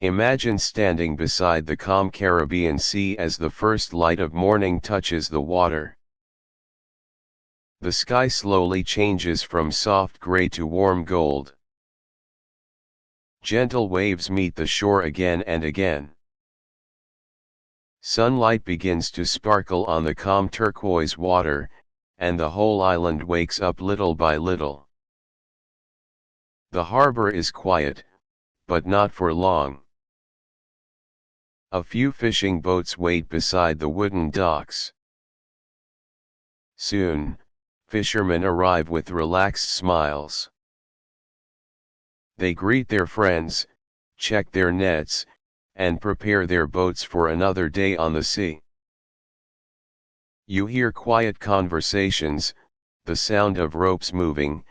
Imagine standing beside the calm Caribbean Sea as the first light of morning touches the water. The sky slowly changes from soft gray to warm gold. Gentle waves meet the shore again and again. Sunlight begins to sparkle on the calm turquoise water, and the whole island wakes up little by little. The harbor is quiet, but not for long. A few fishing boats wait beside the wooden docks. Soon, fishermen arrive with relaxed smiles. They greet their friends, check their nets, and prepare their boats for another day on the sea. You hear quiet conversations, the sound of ropes moving,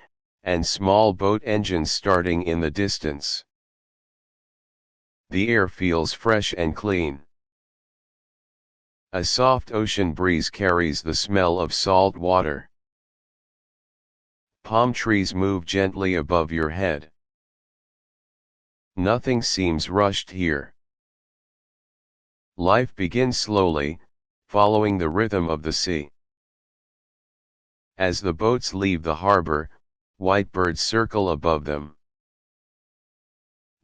and small boat engines starting in the distance. The air feels fresh and clean. A soft ocean breeze carries the smell of salt water. Palm trees move gently above your head. Nothing seems rushed here. Life begins slowly, following the rhythm of the sea. As the boats leave the harbor, white birds circle above them.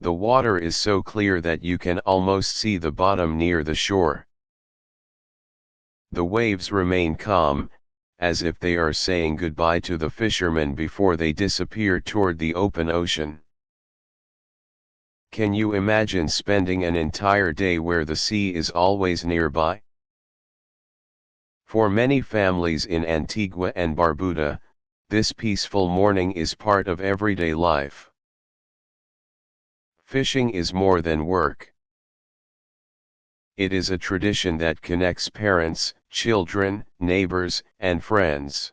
The water is so clear that you can almost see the bottom near the shore. The waves remain calm, as if they are saying goodbye to the fishermen before they disappear toward the open ocean. Can you imagine spending an entire day where the sea is always nearby? For many families in Antigua and Barbuda, this peaceful morning is part of everyday life. Fishing is more than work. It is a tradition that connects parents, children, neighbors, and friends.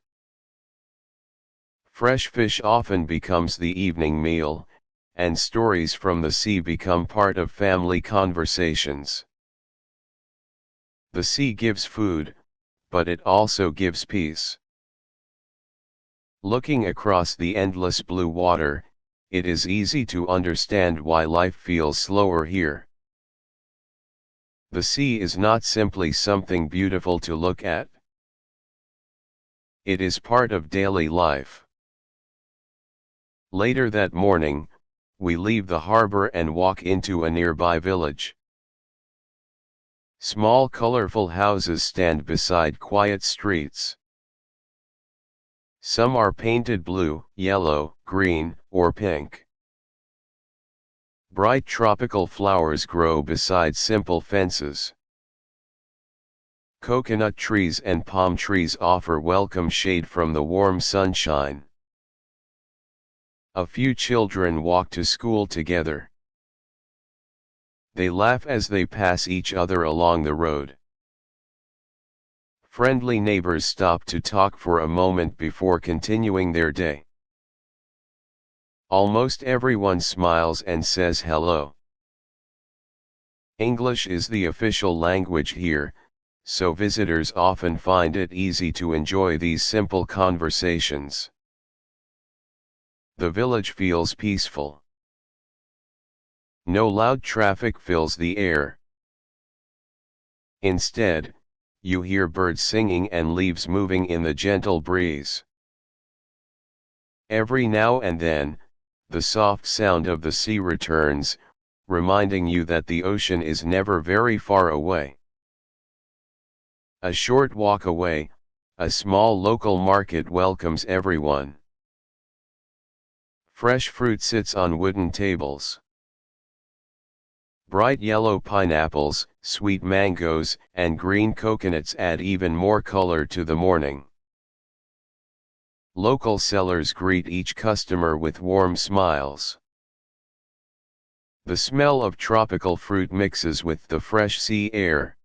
Fresh fish often becomes the evening meal, and stories from the sea become part of family conversations. The sea gives food, but it also gives peace. Looking across the endless blue water, it is easy to understand why life feels slower here. The sea is not simply something beautiful to look at. It is part of daily life. Later that morning, we leave the harbor and walk into a nearby village. Small colorful houses stand beside quiet streets. Some are painted blue, yellow, green, or pink. Bright tropical flowers grow beside simple fences. Coconut trees and palm trees offer welcome shade from the warm sunshine. A few children walk to school together. They laugh as they pass each other along the road. Friendly neighbors stop to talk for a moment before continuing their day. Almost everyone smiles and says hello. English is the official language here, so visitors often find it easy to enjoy these simple conversations. The village feels peaceful. No loud traffic fills the air. Instead, you hear birds singing and leaves moving in the gentle breeze. Every now and then, the soft sound of the sea returns, reminding you that the ocean is never very far away. A short walk away, a small local market welcomes everyone. Fresh fruit sits on wooden tables. Bright yellow pineapples, sweet mangoes, and green coconuts add even more color to the morning. Local sellers greet each customer with warm smiles. The smell of tropical fruit mixes with the fresh sea air.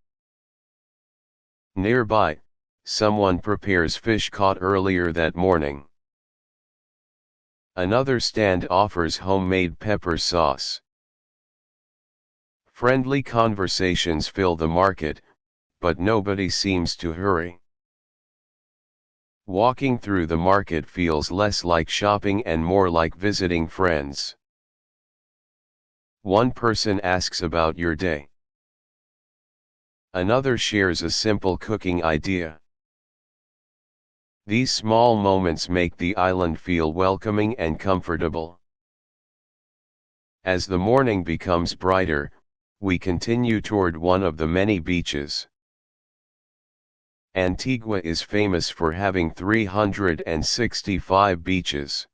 Nearby, someone prepares fish caught earlier that morning. Another stand offers homemade pepper sauce. Friendly conversations fill the market, but nobody seems to hurry. Walking through the market feels less like shopping and more like visiting friends. One person asks about your day. Another shares a simple cooking idea. These small moments make the island feel welcoming and comfortable. As the morning becomes brighter, we continue toward one of the many beaches. Antigua is famous for having 365 beaches.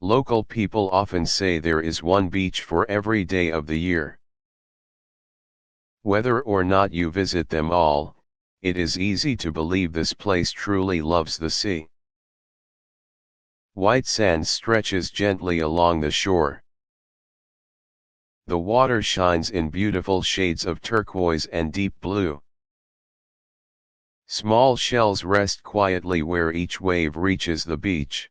Local people often say there is one beach for every day of the year. Whether or not you visit them all, it is easy to believe this place truly loves the sea. White sand stretches gently along the shore. The water shines in beautiful shades of turquoise and deep blue. Small shells rest quietly where each wave reaches the beach.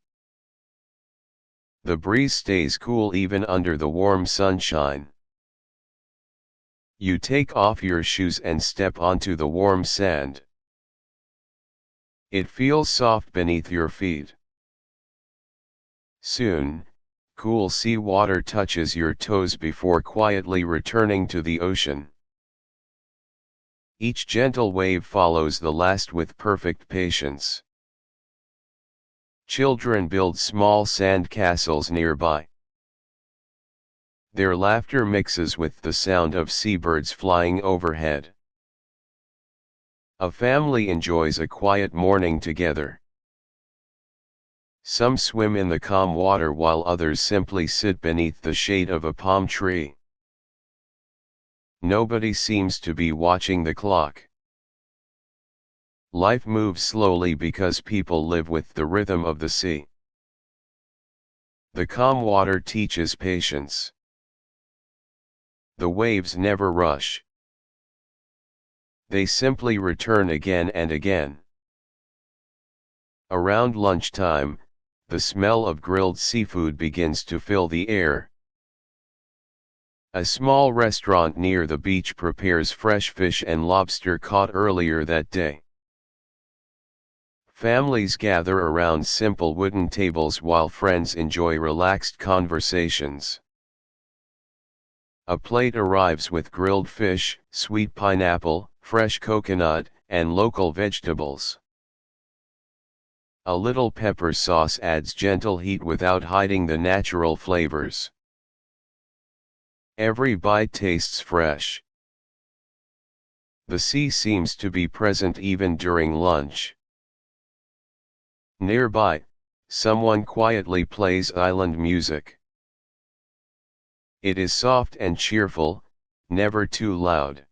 The breeze stays cool even under the warm sunshine. You take off your shoes and step onto the warm sand. It feels soft beneath your feet. Soon, cool sea water touches your toes before quietly returning to the ocean. Each gentle wave follows the last with perfect patience. Children build small sand castles nearby. Their laughter mixes with the sound of seabirds flying overhead. A family enjoys a quiet morning together. Some swim in the calm water while others simply sit beneath the shade of a palm tree. Nobody seems to be watching the clock. Life moves slowly because people live with the rhythm of the sea. The calm water teaches patience. The waves never rush. They simply return again and again. Around lunchtime, the smell of grilled seafood begins to fill the air. A small restaurant near the beach prepares fresh fish and lobster caught earlier that day. Families gather around simple wooden tables while friends enjoy relaxed conversations. A plate arrives with grilled fish, sweet pineapple, fresh coconut, and local vegetables. A little pepper sauce adds gentle heat without hiding the natural flavors. Every bite tastes fresh. The sea seems to be present even during lunch. Nearby, someone quietly plays island music. It is soft and cheerful, never too loud.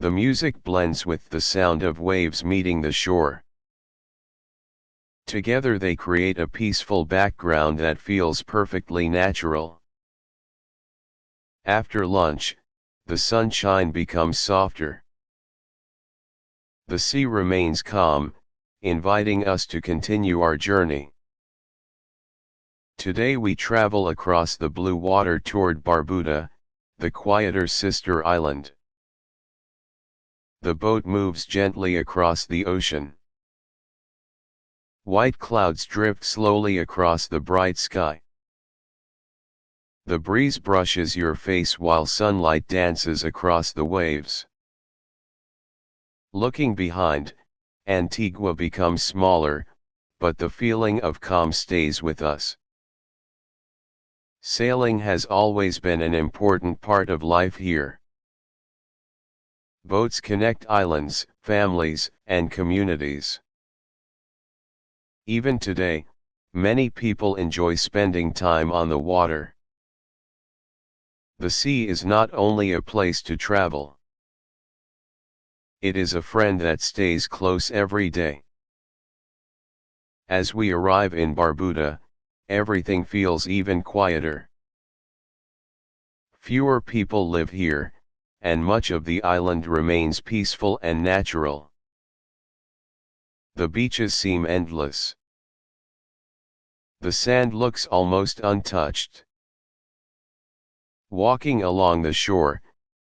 The music blends with the sound of waves meeting the shore. Together they create a peaceful background that feels perfectly natural. After lunch, the sunshine becomes softer. The sea remains calm, inviting us to continue our journey. Today we travel across the blue water toward Barbuda, the quieter sister island. The boat moves gently across the ocean. White clouds drift slowly across the bright sky. The breeze brushes your face while sunlight dances across the waves. Looking behind, Antigua becomes smaller, but the feeling of calm stays with us. Sailing has always been an important part of life here. Boats connect islands, families, and communities. Even today, many people enjoy spending time on the water. The sea is not only a place to travel. It is a friend that stays close every day. As we arrive in Barbuda, everything feels even quieter. Fewer people live here, and much of the island remains peaceful and natural. The beaches seem endless. The sand looks almost untouched. Walking along the shore,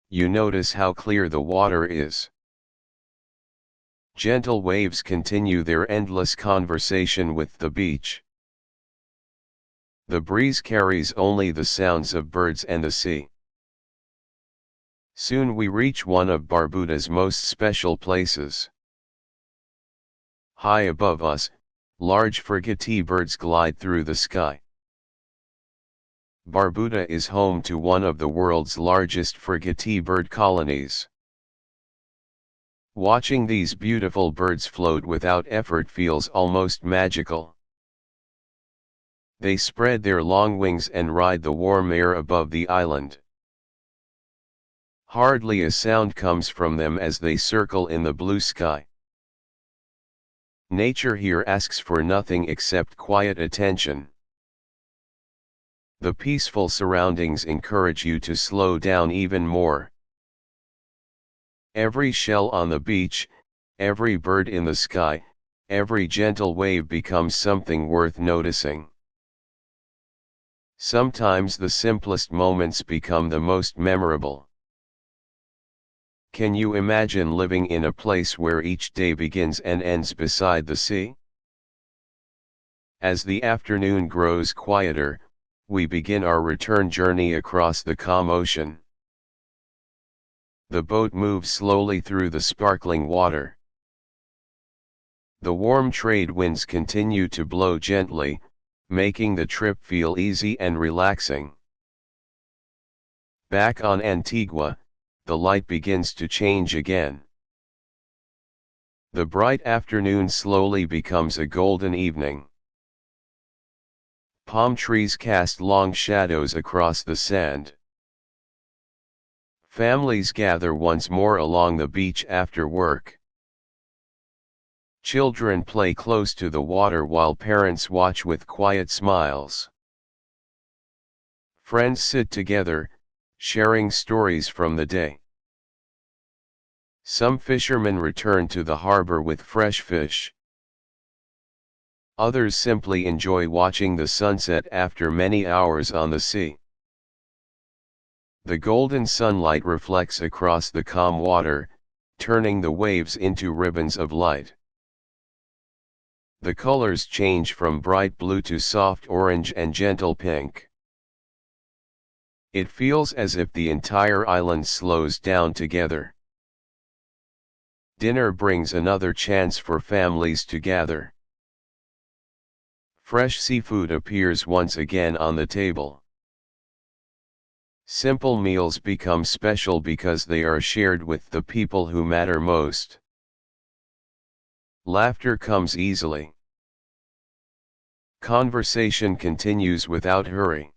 you notice how clear the water is. Gentle waves continue their endless conversation with the beach. The breeze carries only the sounds of birds and the sea. Soon we reach one of Barbuda's most special places. High above us, large frigate birds glide through the sky. Barbuda is home to one of the world's largest frigate bird colonies. Watching these beautiful birds float without effort feels almost magical. They spread their long wings and ride the warm air above the island. Hardly a sound comes from them as they circle in the blue sky. Nature here asks for nothing except quiet attention. The peaceful surroundings encourage you to slow down even more. Every shell on the beach, every bird in the sky, every gentle wave becomes something worth noticing. Sometimes the simplest moments become the most memorable. Can you imagine living in a place where each day begins and ends beside the sea? As the afternoon grows quieter, we begin our return journey across the calm ocean. The boat moves slowly through the sparkling water. The warm trade winds continue to blow gently, making the trip feel easy and relaxing. Back on Antigua, the light begins to change again. The bright afternoon slowly becomes a golden evening. Palm trees cast long shadows across the sand. Families gather once more along the beach after work. Children play close to the water while parents watch with quiet smiles. Friends sit together, sharing stories from the day. Some fishermen return to the harbor with fresh fish. Others simply enjoy watching the sunset after many hours on the sea. The golden sunlight reflects across the calm water, turning the waves into ribbons of light. The colors change from bright blue to soft orange and gentle pink. It feels as if the entire island slows down together. Dinner brings another chance for families to gather. Fresh seafood appears once again on the table. Simple meals become special because they are shared with the people who matter most. Laughter comes easily. Conversation continues without hurry.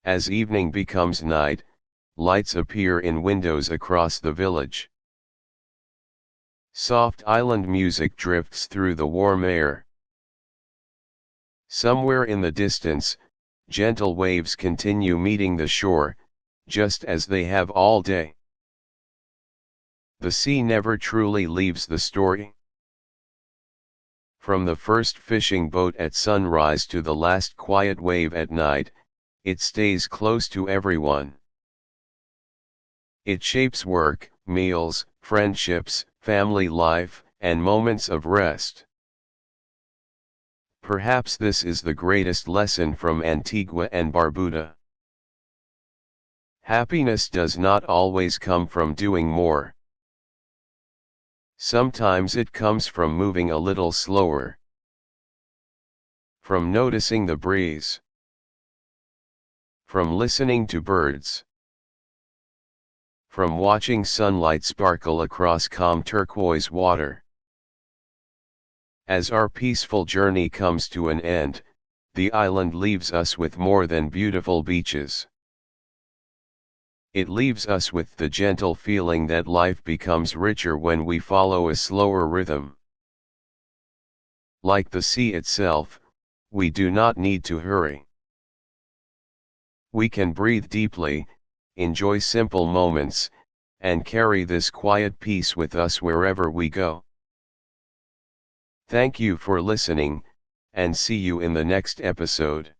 As evening becomes night, lights appear in windows across the village. Soft island music drifts through the warm air. Somewhere in the distance, gentle waves continue meeting the shore, just as they have all day. The sea never truly leaves the story. From the first fishing boat at sunrise to the last quiet wave at night, it stays close to everyone. It shapes work, meals, friendships, family life, and moments of rest. Perhaps this is the greatest lesson from Antigua and Barbuda. Happiness does not always come from doing more. Sometimes it comes from moving a little slower. From noticing the breeze. From listening to birds. From watching sunlight sparkle across calm turquoise water. As our peaceful journey comes to an end, the island leaves us with more than beautiful beaches. It leaves us with the gentle feeling that life becomes richer when we follow a slower rhythm. Like the sea itself, we do not need to hurry. We can breathe deeply, enjoy simple moments, and carry this quiet peace with us wherever we go. Thank you for listening, and see you in the next episode.